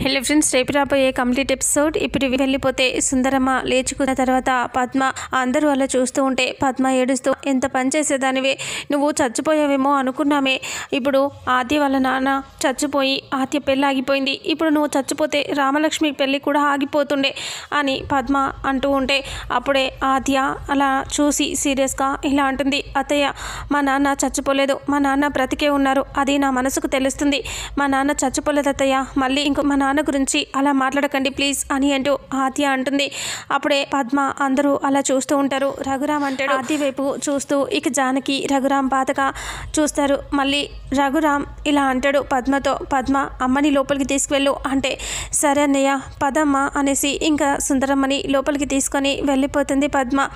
Hello friends, రేపు రాబోయే complete episode. ఇప్పుడు వెళ్ళిపోతే సుందరమ్మ లేచుకున్న తర్వాత పద్మ అందరూ అలా చూస్తూ ఉంటే పద్మ ఏడుస్తూ, ఎంత పని చేసేదానివే, నువ్వు చచ్చిపోయావేమో అనుకున్నామే, ఇప్పుడు ఆద్య వాళ్ళ నాన్న చచ్చిపోయి ఆద్య పెళ్ళి ఆగిపోయింది, ఇప్పుడు నువ్వు చచ్చిపోతే రామలక్ష్మి పెళ్ళి కూడా ఆగిపోతుండే అని పద్మ అంటూ ఉంటే అప్పుడే ఆద్య అలా చూసి సీరియస్గా ఇలా అంటుంది, అత్తయ్య మా నాన్న చచ్చిపోలేదు, మా నాన్న బ్రతికే ఉన్నారు, అది నా మనసుకు తెలుస్తుంది, మా నాన్న చచ్చిపోలేదు అత్తయ్య, మళ్ళీ ఇంకో మా నాన్న గురించి అలా మాట్లాడకండి ప్లీజ్ అని అంటూ ఆద్య అంటుంది. అప్పుడే పద్మ అందరూ అలా చూస్తూ ఉంటారు. రఘురామ్ అంటాడు ఆద్య వైపు చూస్తూ, ఇక జానకి రఘురామ్ బాధగా చూస్తారు. మళ్ళీ రఘురామ్ ఇలా అంటాడు పద్మతో, పద్మ అమ్మని లోపలికి తీసుకువెళ్ళు అంటే, సరే అన్నయ్య పదమ్మ అనేసి ఇంకా సుందరమ్మని లోపలికి తీసుకొని వెళ్ళిపోతుంది పద్మ.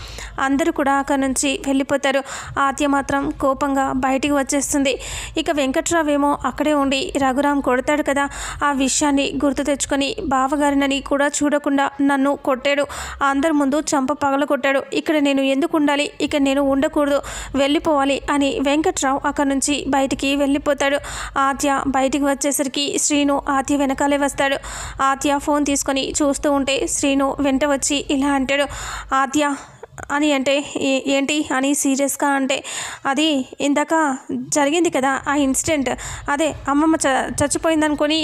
అందరూ కూడా అక్కడి నుంచి వెళ్ళిపోతారు. ఆద్య మాత్రం కోపంగా బయటికి వచ్చేస్తుంది. ఇక వెంకట్రావు ఏమో అక్కడే ఉండి రఘురామ్ కొడతాడు కదా, ఆ విషయాన్ని గుర్తు తెచ్చుకొని బావగారినని కూడా చూడకుండా నన్ను కొట్టాడు, అందరి ముందు చంప పగల కొట్టాడు, ఇక్కడ నేను ఎందుకు ఉండాలి, ఇక్కడ నేను ఉండకూడదు, వెళ్ళిపోవాలి అని వెంకట్రావు అక్కడి నుంచి బయటికి వెళ్ళిపోతాడు. ఆద్య బయటికి వచ్చేసరికి శ్రీను ఆద్య వెనకాలే వస్తాడు. ఆద్య ఫోన్ తీసుకొని చూస్తూ ఉంటే శ్రీను వెంట వచ్చి ఇలా అంటాడు, ఆద్య అని అంటే ఏంటి అని సీరియస్గా అంటే, అది ఇందాక జరిగింది కదా ఆ ఇన్సిడెంట్, అదే అమ్మమ్మ చచ్చిపోయిందనుకొని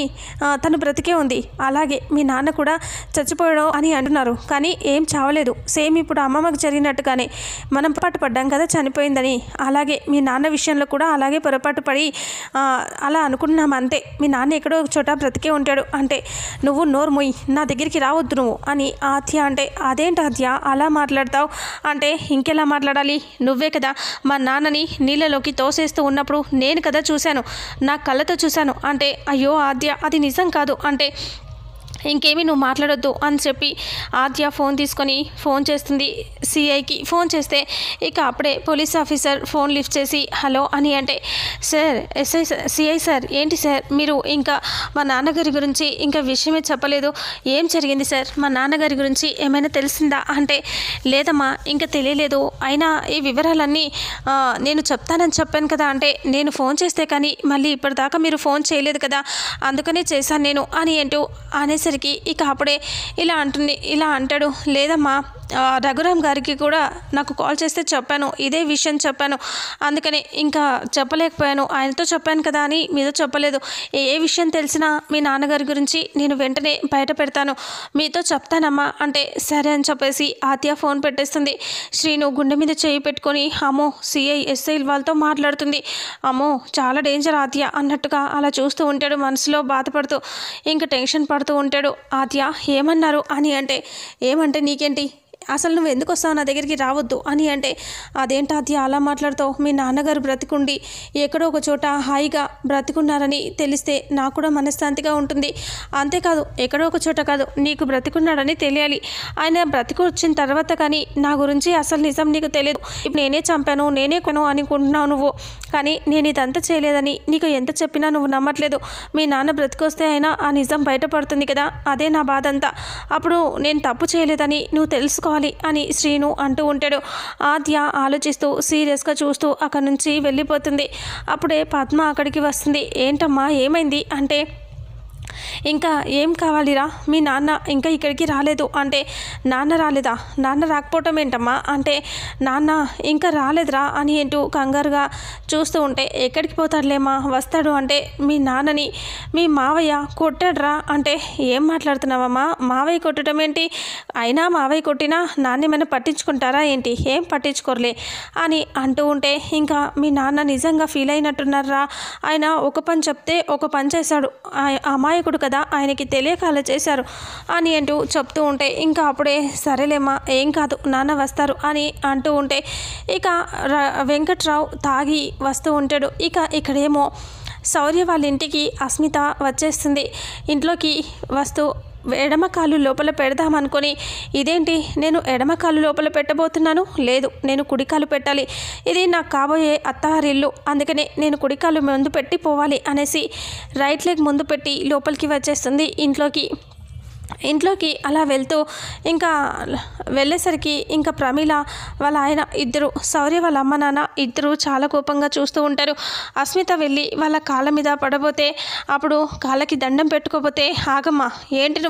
తను బ్రతికే ఉంది, అలాగే మీ నాన్న కూడా చచ్చిపోయాడు అని అంటున్నారు, కానీ ఏం చావలేదు, సేమ్ ఇప్పుడు అమ్మమ్మకు జరిగినట్టుగానే మనం పొరపాటు పడ్డాం కదా చనిపోయిందని, అలాగే మీ నాన్న విషయంలో కూడా అలాగే పొరపాటు పడి అలా అనుకుంటున్నాం అంతే, మీ నాన్న ఎక్కడో చోట బ్రతికే ఉంటాడు అంటే, నువ్వు నోరు మొయ్యి, నా దగ్గరికి రావద్దు నువ్వు అని ఆద్య అంటే, అదేంటి ఆద్య అలా మాట్లాడతావు అంటే, ఇంకెలా మాట్లాడాలి, నువ్వే కదా మా నాన్నని నీళ్ళలోకి తోసేస్తూ ఉన్నప్పుడు నేను కదా చూశాను, నా కళ్ళతో చూశాను అంటే, అయ్యో ఆద్య అది నిజం కాదు అంటే, ఇంకేమీ నువ్వు మాట్లాడొద్దు అని చెప్పి ఆద్య ఫోన్ తీసుకొని ఫోన్ చేస్తుంది సిఐకి. ఫోన్ చేస్తే ఇక అప్పుడే పోలీస్ ఆఫీసర్ ఫోన్ లిఫ్ట్ చేసి హలో అని అంటే, సార్ ఎస్ఐ సిఐ సార్, ఏంటి సార్ మీరు ఇంకా మా నాన్నగారి గురించి ఇంకా విషయమే చెప్పలేదు, ఏం జరిగింది సార్, మా నాన్నగారి గురించి ఏమైనా తెలిసిందా అంటే, లేదమ్మా ఇంకా తెలియలేదు, అయినా ఈ వివరాలన్నీ నేను చెప్తానని చెప్పాను కదా అంటే, నేను ఫోన్ చేస్తే కానీ మళ్ళీ ఇప్పటిదాకా మీరు ఫోన్ చేయలేదు కదా, అందుకనే చేశాను నేను అని అంటూ అనేసరికి ఇక అప్పుడే ఇలా అంటుంది, ఇలా అంటాడు, లేదమ్మా రఘురామ్ గారికి కూడా నాకు కాల్ చేస్తే చెప్పాను, ఇదే విషయం చెప్పాను, అందుకని ఇంకా చెప్పలేకపోయాను, ఆయనతో చెప్పాను కదా అని మీతో చెప్పలేదు, ఏ విషయం తెలిసినా మీ నాన్నగారి గురించి నేను వెంటనే బయట పెడతాను, మీతో చెప్తానమ్మా అంటే, సరే అని చెప్పేసి ఆద్య ఫోన్ పెట్టేస్తుంది. శ్రీను గుండె మీద చేయి పెట్టుకొని, అమ్మో సిఐ ఎస్ఐ వాళ్ళతో మాట్లాడుతుంది, అమ్మో చాలా డేంజర్ ఆద్య అన్నట్టుగా అలా చూస్తూ ఉంటాడు, మనసులో బాధపడుతూ ఇంకా టెన్షన్ పడుతూ ఉంటాడు. ఆద్య ఏమన్నారు అని అంటే, ఏమంటే నీకేంటి, అసలు నువ్వు ఎందుకు వస్తావు, నా దగ్గరికి రావద్దు అని అంటే, అదేంటి ఆద్య అలా మాట్లాడుతావు, మీ నాన్నగారు బ్రతికుండి ఎక్కడో ఒక చోట హాయిగా బ్రతికున్నారని తెలిస్తే నాకు కూడా మనశ్శాంతిగా ఉంటుంది, అంతేకాదు ఎక్కడో ఒక చోట కాదు, నీకు బ్రతికున్నాడని తెలియాలి, ఆయన బ్రతికి వచ్చిన తర్వాత కానీ నా గురించి అసలు నిజం నీకు తెలియదు, ఇప్పుడు నేనే చంపాను నేనే కొను అనుకుంటున్నావు నువ్వు, కానీ నేను ఇదంతా చేయలేదని నీకు ఎంత చెప్పినా నువ్వు నమ్మట్లేదు, మీ నాన్న బ్రతికొస్తే అయినా ఆ నిజం బయటపడుతుంది కదా, అదే నా బాధ అంతా, అప్పుడు నేను తప్పు చేయలేదని నువ్వు తెలుసుకో అని శ్రీను అంటూ ఉంటాడు. ఆద్య ఆలోచిస్తూ సీరియస్గా చూస్తూ అక్కడి నుంచి వెళ్ళిపోతుంది. అప్పుడే పద్మ అక్కడికి వస్తుంది. ఏంటమ్మా ఏమైంది అంటే, ఇంకా ఏం కావాలిరా, మీ నాన్న ఇంకా ఇక్కడికి రాలేదు అంటే, నాన్న రాలేదా, నాన్న రాకపోవటం ఏంటమ్మా అంటే, నాన్న ఇంకా రాలేదురా అని అంటూ కంగారుగా చూస్తూ ఉంటే, ఎక్కడికి పోతాడులేమ్మా వస్తాడు అంటే, మీ నాన్నని మీ మావయ్య కొట్టాడురా అంటే, ఏం మాట్లాడుతున్నావమ్మా, మావయ్య కొట్టడం ఏంటి, అయినా మావయ్య కొట్టినా నాన్నేమైనా పట్టించుకుంటారా ఏంటి, ఏం పట్టించుకోరలే అని అంటూ ఉంటే, ఇంకా మీ నాన్న నిజంగా ఫీల్ అయినట్టున్నారా, ఆయన ఒక పని చెప్తే ఒక పని చేశాడు, అమాయకుడు కదా, ఆయనకి తెలియక అలా చేశారు అని అంటూ చెప్తూ ఉంటే, ఇంకా అప్పుడే సరేలేమ్మా ఏం కాదు నాన్న వస్తారు అని అంటూ ఉంటే, ఇక వెంకట్రావు తాగి వస్తూ ఉంటాడు. ఇక ఇక్కడేమో శౌర్య వాళ్ళ ఇంటికి అస్మిత వచ్చేస్తుంది. ఇంట్లోకి వస్తూ ఎడమ కాలు లోపల పెడదామనుకొని, ఇదేంటి నేను ఎడమ కాలు లోపల పెట్టబోతున్నాను, లేదు నేను కుడికాలు పెట్టాలి, ఇది నాకు కాబోయే అత్తగారిల్లు, అందుకనే నేను కుడికాలు ముందు పెట్టి పోవాలి అనేసి రైట్ లెగ్ ముందు పెట్టి లోపలికి వచ్చేస్తుంది ఇంట్లోకి. ఇంట్లోకి అలా వెళ్తూ ఇంకా వెళ్ళేసరికి ఇంకా ప్రమీల వాళ్ళ ఆయన ఇద్దరు, శౌర్య వాళ్ళ అమ్మ నాన్న ఇద్దరు చాలా కోపంగా చూస్తూ ఉంటారు. అస్మిత వెళ్ళి వాళ్ళ కాళ్ళ మీద పడబోతే అప్పుడు కాళ్ళకి దండం పెట్టుకోపోతే, ఆగమ్మా ఏంటి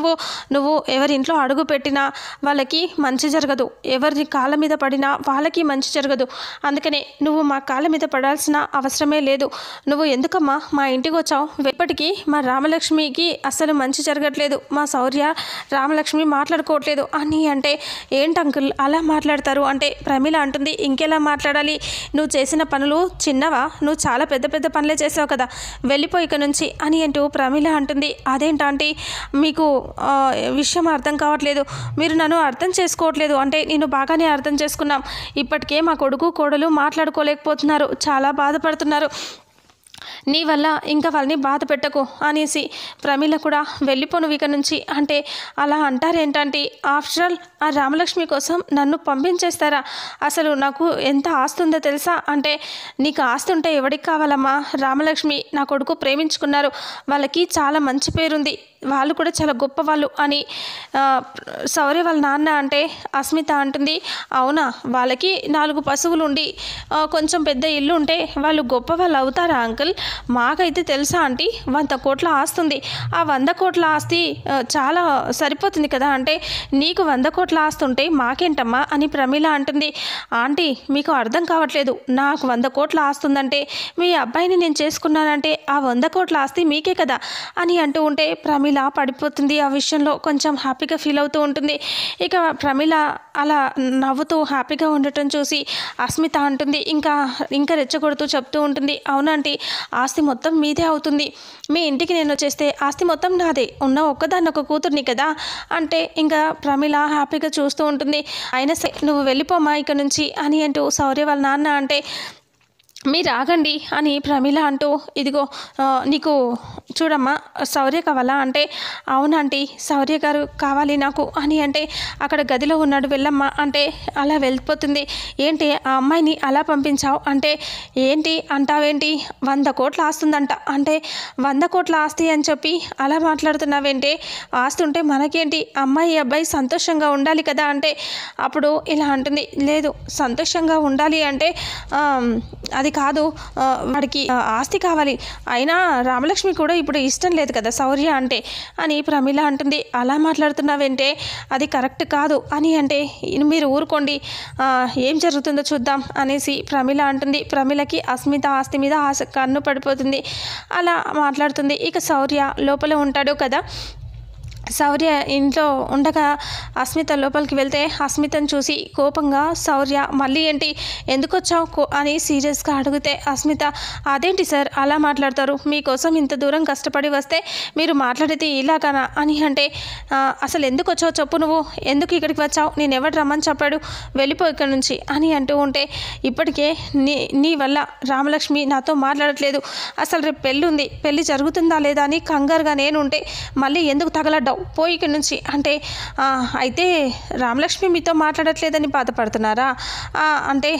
నువ్వు ఎవరి ఇంట్లో అడుగు పెట్టినా వాళ్ళకి మంచి జరగదు, ఎవరి కాళ్ళ మీద పడినా వాళ్ళకి మంచి జరగదు, అందుకనే నువ్వు మా కాళ్ళ మీద పడాల్సిన అవసరమే లేదు. నువ్వు ఎందుకమ్మా మా ఇంటికి వచ్చావు? ఇప్పటికీ మా రామలక్ష్మికి అస్సలు మంచి జరగట్లేదు, మా శౌర్య రామలక్ష్మి మాట్లాడుకోవట్లేదు అని అంటే, ఏంటి అంకుల్ అలా మాట్లాడతారు అంటే ప్రమీల అంటుంది, ఇంకెలా మాట్లాడాలి, నువ్వు చేసిన పనులు చిన్నవా, నువ్వు చాలా పెద్ద పెద్ద పనులే చేసావు కదా, వెళ్ళిపోయి ఇక నుంచి అని అంటూ ప్రమీల అంటుంది. అదేంటంటే మీకు విషయం అర్థం కావట్లేదు, మీరు నన్ను అర్థం చేసుకోవట్లేదు అంటే నేను బాగానే అర్థం చేసుకున్నాం, ఇప్పటికే మా కొడుకు కోడలు మాట్లాడుకోలేకపోతున్నారు, చాలా బాధపడుతున్నారు, నీ వల్ల ఇంకా వాళ్ళని బాధ పెట్టకు అనేసి ప్రమీల కూడా వెళ్ళిపోను ఇక నుంచి అంటే, అలా అంటారేంటంటే ఆఫ్టర్ ఆల్ ఆ రామలక్ష్మి కోసం నన్ను పంపించేస్తారా, అసలు నాకు ఎంత ఆస్తి ఉందో తెలుసా అంటే, నీకు ఆస్తి ఉంటే ఎవరికి కావాలమ్మా, రామలక్ష్మి నా కొడుకు ప్రేమించుకున్నారు, వాళ్ళకి చాలా మంచి పేరుంది, వాళ్ళు కూడా చాలా గొప్పవాళ్ళు అని శౌర్య వాళ్ళ నాన్న అంటే, అస్మిత అంటుంది, అవునా వాళ్ళకి 4 పశువులు ఉండి కొంచెం పెద్ద ఇల్లు ఉంటే వాళ్ళు గొప్ప వాళ్ళు అవుతారా అంకుల్, మాకైతే తెలుసా ఆంటీ 100 కోట్ల ఆస్తి ఉంది, ఆ 100 కోట్ల ఆస్తి చాలా సరిపోతుంది కదా అంటే, నీకు 100 కోట్ల ఆస్తి ఉంటే మాకేంటమ్మా అని ప్రమీల అంటుంది. ఆంటీ మీకు అర్థం కావట్లేదు, నాకు 100 కోట్ల ఆస్తి ఉందంటే మీ అబ్బాయిని నేను చేసుకున్నానంటే ఆ 100 కోట్ల ఆస్తి మీకే కదా అని అంటూ ఉంటే ప్రమీల పడిపోతుంది. ఆ విషయంలో కొంచెం హ్యాపీగా ఫీల్ అవుతూ ఉంటుంది. ఇక ప్రమీల అలా నవ్వుతూ హ్యాపీగా ఉండటం చూసి అస్మిత అంటుంది, ఇంకా రెచ్చగొడుతూ చెప్తూ ఉంటుంది, అవునంటీ ఆస్తి మొత్తం మీదే అవుతుంది, మీ ఇంటికి నేను వచ్చేస్తే ఆస్తి మొత్తం నాదే, ఉన్న ఒక్కదాన్ని ఒక కూతుర్ని కదా అంటే, ఇంకా ప్రమీల హ్యాపీగా చూస్తూ ఉంటుంది. అయినా సరే నువ్వు వెళ్ళిపోమా ఇక నుంచి అని అంటూ శౌర్య వాళ్ళ నాన్న అంటే, మీరు ఆగండి అని ప్రమీల అంటూ, ఇదిగో నీకు చూడమ్మా శౌర్య కావాలా అంటే, అవునంటీ శౌర్య గారు కావాలి నాకు అని అంటే, అక్కడ గదిలో ఉన్నాడు వెళ్ళమ్మా అంటే అలా వెళ్ళిపోతుంది. ఏంటి ఆ అమ్మాయిని అలా పంపించావు అంటే, ఏంటి అంటావేంటి 100 కోట్ల ఆస్తుందంట అంటే, 100 కోట్ల ఆస్తి అని చెప్పి అలా మాట్లాడుతున్నావేంటి, ఆస్తి ఉంటే మనకేంటి, అమ్మాయి అబ్బాయి సంతోషంగా ఉండాలి కదా అంటే, అప్పుడు ఇలా అంటుంది, లేదు సంతోషంగా ఉండాలి అంటే అది కాదు, వాడికి ఆస్తి కావాలి, అయినా రామలక్ష్మి కూడా ఇప్పుడు ఇష్టం లేదు కదా శౌర్య అంటే అని ప్రమీల అంటుంది. అలా మాట్లాడుతున్నావేంటే అది కరెక్ట్ కాదు అని అంటే, మీరు ఊరుకోండి ఏం జరుగుతుందో చూద్దాం అనేసి ప్రమీల అంటుంది. ప్రమీలకి అస్మిత ఆస్తి మీద కన్ను పడిపోతుంది. అలా మాట్లాడుతుంది. ఇక శౌర్య లోపల ఉంటాడు కదా, శౌర్య ఇంట్లో ఉండగా అస్మిత లోపలికి వెళ్తే అస్మితను చూసి కోపంగా శౌర్య, మళ్ళీ ఏంటి ఎందుకు వచ్చావు అని సీరియస్గా అడిగితే అస్మిత, అదేంటి సార్ అలా మాట్లాడతారు, మీకోసం ఇంత దూరం కష్టపడి వస్తే మీరు మాట్లాడితే ఇలాగనా అని అంటే, అసలు ఎందుకు వచ్చావు చెప్పు, నువ్వు ఎందుకు ఇక్కడికి వచ్చావు, నేను ఎవరు రమ్మని చెప్పాడు, వెళ్ళిపో ఇక్కడ నుంచి అని అంటూ ఉంటే, ఇప్పటికే నీ వల్ల రామలక్ష్మి నాతో మాట్లాడట్లేదు, అసలు రేపు పెళ్ళి ఉంది, పెళ్ళి జరుగుతుందా లేదా అని కంగారుగా నేను ఉంటే మళ్ళీ ఎందుకు తగలడ్డావు, పోయి ఇక్కడి నుంచి అంటే, అయితే రామలక్ష్మి మీతో మాట్లాడట్లేదని బాధపడుతున్నారా అంటే,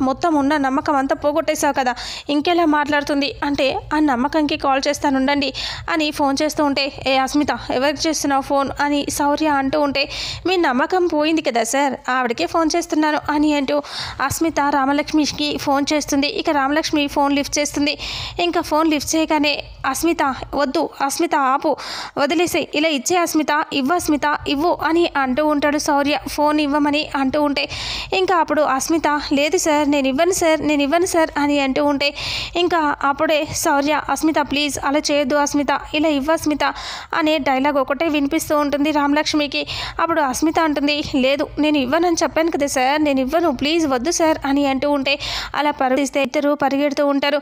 మొత్తం ఉన్న నమ్మకం అంతా పోగొట్టేశావు కదా, ఇంకెలా మాట్లాడుతుంది అంటే, ఆ నమ్మకంకి కాల్ చేస్తాను ఉండండి అని ఫోన్ చేస్తూ ఉంటే, ఏ అస్మిత ఎవరికి చేస్తున్నావు ఫోన్ అని శౌర్య అంటూ ఉంటే, మీ నమ్మకం పోయింది కదా సార్, ఆవిడకే ఫోన్ చేస్తున్నాను అని అంటూ అస్మిత రామలక్ష్మికి ఫోన్ చేస్తుంది. ఇక రామలక్ష్మి ఫోన్ లిఫ్ట్ చేస్తుంది. ఇంకా ఫోన్ లిఫ్ట్ చేయగానే, అస్మిత వద్దు, అస్మిత ఆపు, వదిలేసే, ఇలా ఇచ్చే అస్మిత, ఇవ్వు అస్మిత ఇవ్వు అని అంటూ ఉంటాడు శౌర్య, ఫోన్ ఇవ్వమని అంటూ ఉంటే, ఇంకా అప్పుడు అస్మిత, లేదు సార్ నేను ఇవ్వను సార్ అని అంటూ ఉంటే, ఇంకా అప్పుడే శౌర్య, అస్మిత ప్లీజ్ అలా చేయొద్దు అస్మిత, ఇలా ఇవ్వు అస్మిత అనే డైలాగ్ ఒకటే వినిపిస్తూ ఉంటుంది రామలక్ష్మికి. అప్పుడు అస్మిత అంటుంది, లేదు నేను ఇవ్వనని చెప్పాను కదా సార్, నేను ఇవ్వను, ప్లీజ్ వద్దు సార్ అని అంటూ ఉంటే, అలా పరిగెడిస్తే ఇద్దరు పరిగెడుతూ ఉంటారు.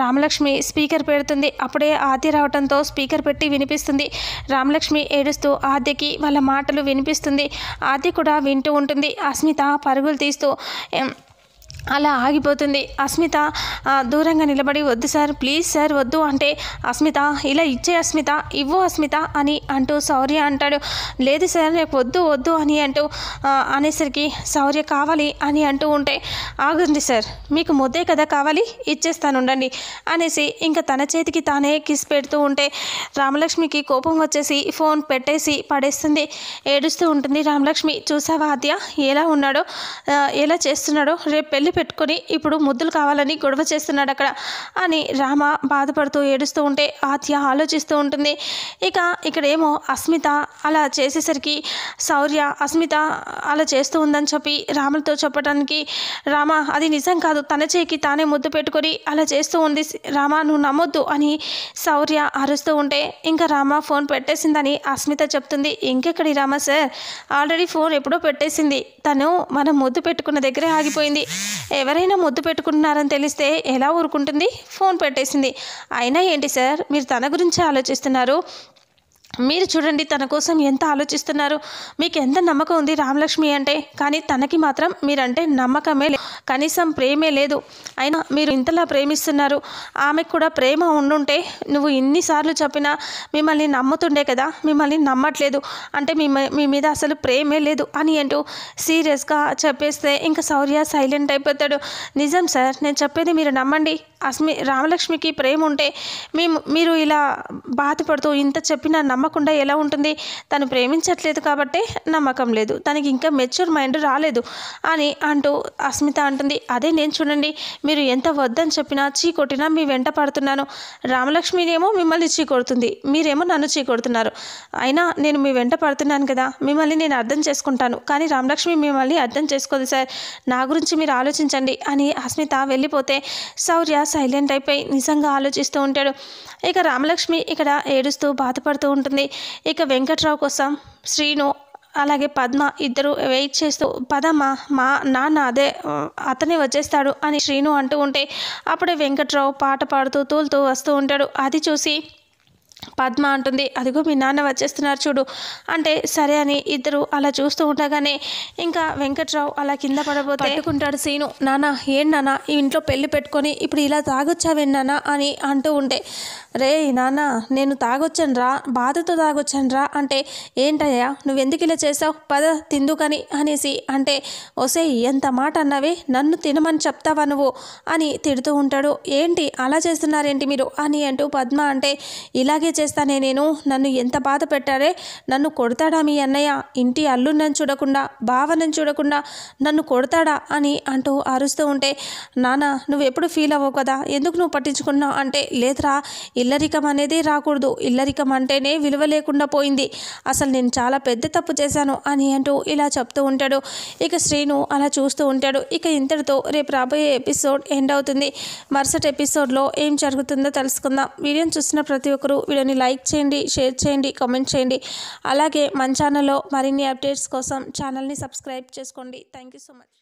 రామలక్ష్మి స్పీకర్ పెడుతుంది. అప్పుడే ఆద్య రావడంతో స్పీకర్ పెట్టి వినిపిస్తుంది. రామలక్ష్మి ఏడుస్తూ ఆద్యకి వాళ్ళ మాటలు వినిపిస్తుంది. ఆద్య కూడా వింటూ ఉంటుంది. అస్మిత పరుగులు తీస్తూ అలా ఆగిపోతుంది. అస్మిత దూరంగా నిలబడి వద్దు సార్, ప్లీజ్ సార్ వద్దు అంటే, అస్మిత ఇలా ఇచ్చే అస్మిత, ఇవ్వు అస్మిత అని అంటూ శౌర్య అంటాడు. లేదు సార్ నాకు వద్దు వద్దు అని అంటూ అనేసరికి శౌర్య కావాలి అని అంటూ ఉంటే, ఆగండి సార్ మీకు ముద్దే కదా కావాలి, ఇచ్చేస్తాను ఉండండి అనేసి ఇంకా తన చేతికి తానే కిస్ పెడుతూ ఉంటే రామలక్ష్మికి కోపం వచ్చేసి ఫోన్ పెట్టేసి పడేస్తుంది. ఏడుస్తూ ఉంటుంది రామలక్ష్మి. చూసావా ఆద్య ఎలా ఉన్నాడో, ఎలా చేస్తున్నాడో, రేపు పెళ్లి పెట్టుకొని ఇప్పుడు ముద్దులు కావాలని గొడవ చేస్తున్నాడు అక్కడ అని రామ బాధపడుతూ ఏడుస్తూ ఉంటే ఆత్య ఆలోచిస్తూ ఉంటుంది. ఇక్కడేమో అస్మిత అలా చేసేసరికి శౌర్య అస్మిత అలా చేస్తూ ఉందని చెప్పి రాములతో చెప్పడానికి, రామ అది నిజం కాదు, తన చేయికి తానే ముద్దు పెట్టుకొని అలా చేస్తూ ఉంది రామ, నువ్వు నమ్మొద్దు అని శౌర్య అరుస్తూ ఉంటే ఇంకా రామ ఫోన్ పెట్టేసిందని అస్మిత చెప్తుంది. ఇంకెక్కడి రామ సార్, ఆల్రెడీ ఫోన్ ఎప్పుడో పెట్టేసింది, తను మనం ముద్దు పెట్టుకున్న దగ్గరే ఆగిపోయింది. ఎవరైనా ముద్దు పెట్టుకుంటున్నారని తెలిస్తే ఎలా ఊరుకుంటుంది, ఫోన్ పెట్టేసింది. అయినా ఏంటి సార్ మీరు తన గురించి ఆలోచిస్తున్నారు, మీరు చూడండి తన కోసం ఎంత ఆలోచిస్తున్నారు, మీకు ఎంత నమ్మకం ఉంది రామలక్ష్మి అంటే, కానీ తనకి మాత్రం మీరంటే నమ్మకమే లేదు, కనీసం ప్రేమే లేదు. అయినా మీరు ఇంతలా ప్రేమిస్తున్నారు, ఆమెకు కూడా ప్రేమ ఉండుంటే నువ్వు ఇన్నిసార్లు చెప్పినా మిమ్మల్ని నమ్ముతుండే కదా, మిమ్మల్ని నమ్మట్లేదు అంటే మీ మీద అసలు ప్రేమే లేదు అని అంటూ సీరియస్గా చెప్పేస్తే ఇంకా శౌర్య సైలెంట్ అయిపోతాడు. నిజం సార్ నేను చెప్పేది మీరు నమ్మండి, రామలక్ష్మికి ప్రేమ ఉంటే మీరు ఇలా బాధపడుతూ ఇంత చెప్పినా నమ్మకుండా ఎలా ఉంటుంది, తను ప్రేమించట్లేదు కాబట్టి నమ్మకం లేదు, తనకి ఇంకా మెచ్యూర్ మైండ్ రాలేదు అని అంటూ అస్మిత అంటుంది. అదే నేను చూడండి మీరు ఎంత వద్దని చెప్పినా చీ కొట్టినా మీ వెంట పడుతున్నాను, రామలక్ష్మినేమో మిమ్మల్ని చీ కొడుతుంది, మీరేమో నన్ను చీ కొడుతున్నారు, అయినా నేను మీ వెంట పడుతున్నాను కదా, మిమ్మల్ని నేను అర్థం చేసుకుంటాను, కానీ రామలక్ష్మి మిమ్మల్ని అర్థం చేసుకోదు సార్, నా గురించి మీరు ఆలోచించండి అని అస్మిత వెళ్ళిపోతే శౌర్య సైలెంట్ అయిపోయి నిజంగా ఆలోచిస్తూ ఉంటాడు. ఇక రామలక్ష్మి ఇక్కడ ఏడుస్తూ బాధపడుతూ ఉంటుంది. ఇక వెంకట్రావు కోసం శ్రీను అలాగే పద్మ ఇద్దరు వెయిట్ చేస్తూ, పదమ్మ మా నాన్న అతనే వచ్చేస్తాడు అని శ్రీను అంటూ ఉంటే అప్పుడే వెంకట్రావు పాట పాడుతూ తూలుతూ వస్తూ ఉంటాడు. అది చూసి పద్మ అంటుంది, అదిగో మీ నాన్న వచ్చేస్తున్నారు చూడు అంటే, సరే అని ఇద్దరు అలా చూస్తూ ఉండగానే ఇంకా వెంకట్రావు అలా కింద పడబోతే పట్టుకుంటాడు సీను. నాన్న ఏం నాన్న ఈ ఇంట్లో పెళ్లి పెట్టుకొని ఇప్పుడు ఇలా తాగొచ్చావేం నాన్న అని అంటూ ఉంటే, రే నాన్న నేను తాగొచ్చాను రా, బాధతో తాగొచ్చాను రా అంటే, ఏంటయ్యా నువ్వెందుకు ఇలా చేసావు, పద తిందుకని అనేసి అంటే, ఒసే ఎంత మాట అన్నావే, నన్ను తినమని చెప్తావా నువ్వు అని తిడుతూ ఉంటాడు. ఏంటి అలా చేస్తున్నారేంటి మీరు అని అంటూ పద్మ అంటే, ఇలాగే చేస్తానే నేను, నన్ను ఎంత బాధ పెట్టారే, నన్ను కొడతాడా మీ అన్నయ్య, ఇంటి అల్లున్నని చూడకుండా బావనని చూడకుండా నన్ను కొడతాడా అని అంటూ అరుస్తూ ఉంటే, నాన్న నువ్వు ఎప్పుడు ఫీల్ అవ్వవు కదా, ఎందుకు నువ్వు పట్టించుకున్నావు అంటే, లేదురా ఇల్లరికం అనేది రాకూడదు, ఇల్లరికం అంటేనే విలువ లేకుండా పోయింది, అసలు నేను చాలా పెద్ద తప్పు చేశాను అని అంటూ ఇలా చెప్తూ ఉంటాడు. ఇక శ్రీను అలా చూస్తూ ఉంటాడు. ఇక ఇంతటితో రేపు రాబోయే ఎపిసోడ్ ఎండ్ అవుతుంది. మరుసటి ఎపిసోడ్లో ఏం జరుగుతుందో తెలుసుకుందాం. వీడియోని చూసిన ప్రతి ఒక్కరూ వీడియోని లైక్ చేయండి, షేర్ చేయండి, కామెంట్ చేయండి. అలాగే మన ఛానల్లో మరిన్ని అప్డేట్స్ కోసం ఛానల్ని సబ్స్క్రైబ్ చేసుకోండి. Thank you so much.